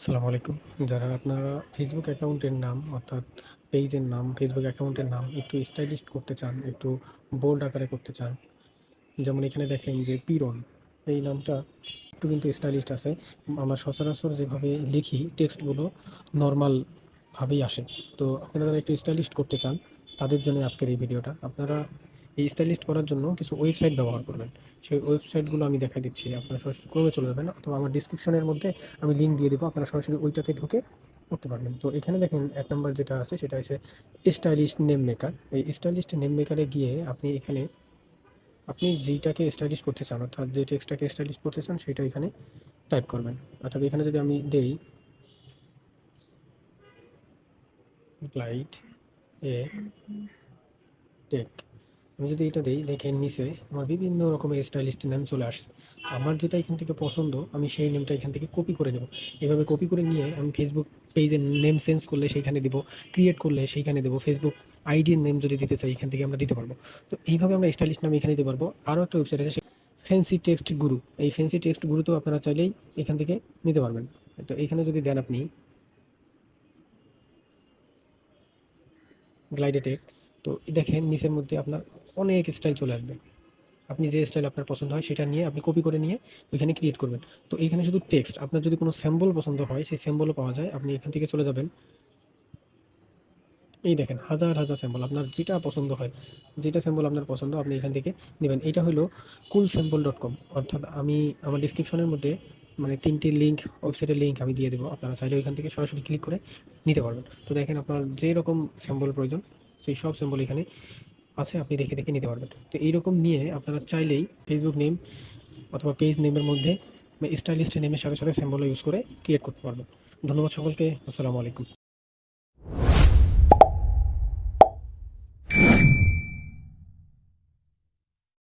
আসসালামু আলাইকুম। যারা আপনারা ফেসবুক অ্যাকাউন্টের নাম অর্থাৎ পেজের নাম, ফেসবুক অ্যাকাউন্টের নাম একটু স্টাইলিশ করতে চান, একটু বোল্ড আকারে করতে চান। যেমন এখানে দেখেন যে পীড়ন, এই নামটা একটু কিন্তু স্টাইলিশ আছে। আমরা সচরাচর যেভাবে লিখি টেক্সটগুলো নরমাল ভাবেই আসে। তো আপনারা যারা একটু স্টাইলিশ করতে চান তাদের জন্য আজকের এই ভিডিওটা। আপনারা এই স্টাইলিশ করার জন্য কিছু ওয়েবসাইট ব্যবহার করবেন। সেই ওয়েবসাইটগুলো আমি দেখাই দিচ্ছি। আপনারা সরাসরি ক্রমে চলে যাবেন অথবা আমার ডিসক্রিপশনের মধ্যে আমি লিঙ্ক দিয়ে দেবো। আপনারা সরাসরি ওইটাতে ঢুকে করতে পারবেন। তো এখানে দেখেন ১ নাম্বার যেটা আছে সেটা হচ্ছে স্টাইলিশ নেম মেকার। এই স্টাইলিশ নেম মেকারে গিয়ে আপনি এখানে আপনি যেইটাকে স্টাইলিশ করতে চান অর্থাৎ যে টেক্সটটাকে স্টাইলিশ করতে চান সেটা এখানে টাইপ করবেন। অর্থাৎ এখানে যদি আমি দেই গ্লাইড এ টেক, আমি যদি এটা দেই দেখেন নিচে আমার বিভিন্ন রকমের স্টাইলিশ নেম চলে আসছে। তো আমার যেটা এখান থেকে পছন্দ আমি সেই নেমটা এখান থেকে কপি করে নেব। এভাবে কপি করে নিয়ে আমি ফেসবুক পেজের নেম চেঞ্জ করলে সেইখানে দিব, ক্রিয়েট করলে সেইখানে দেবো। ফেসবুক আইডির নেম যদি দিতে চাই এখান থেকে আমরা দিতে পারবো। তো এইভাবে আমরা স্টাইলিশ নাম এখানে দিতে পারবো। আরও একটা ওয়েবসাইট আছে ফ্যান্সি টেক্সট গুরু। এই ফ্যান্সি টেক্সট গুরুতেও আপনারা চাইলেই এখান থেকে নিতে পারবেন। তো এইখানে যদি দেন আপনি গ্লাইডে টেক, তো দেখেন নিচের মধ্যে আপনার অনেক স্টাইল চলে আসবে। আপনি যে স্টাইল আপনার পছন্দ হয় সেটা নিয়ে আপনি কপি করে নিয়ে ওইখানে ক্রিয়েট করবেন। তো এইখানে শুধু টেক্সট, আপনার যদি কোনো সিম্বল পছন্দ হয় সেই সিম্বলও পাওয়া যায়। আপনি এখান থেকে চলে যাবেন। এই দেখেন হাজার হাজার সিম্বল, আপনার যেটা পছন্দ হয়, যেটা সিম্বল আপনার পছন্দ আপনি এখান থেকে নেবেন। এটা হলো coolsymbol.com, অর্থাৎ আমি আমার ডিসক্রিপশনের মধ্যে মানে ৩টি লিঙ্ক, ওয়েবসাইটের লিঙ্ক আমি দিয়ে দেবো। আপনারা চাইলে ওইখান থেকে সরাসরি ক্লিক করে নিতে পারবেন। তো দেখেন আপনার যেরকম সিম্বল প্রয়োজন সেই সব সিম্বল এখানে আছে, আপনি দেখে দেখে নিতে পারবেন। তো এইরকম নিয়ে আপনারা চাইলেই ফেসবুক নেম অথবা পেজ নেমের মধ্যে স্টাইলিস্ট নেমের সাথে সাথে সিম্বলও ইউজ করে ক্রিয়েট করতে পারবেন। ধন্যবাদ সকলকে। আসসালামু আলাইকুম।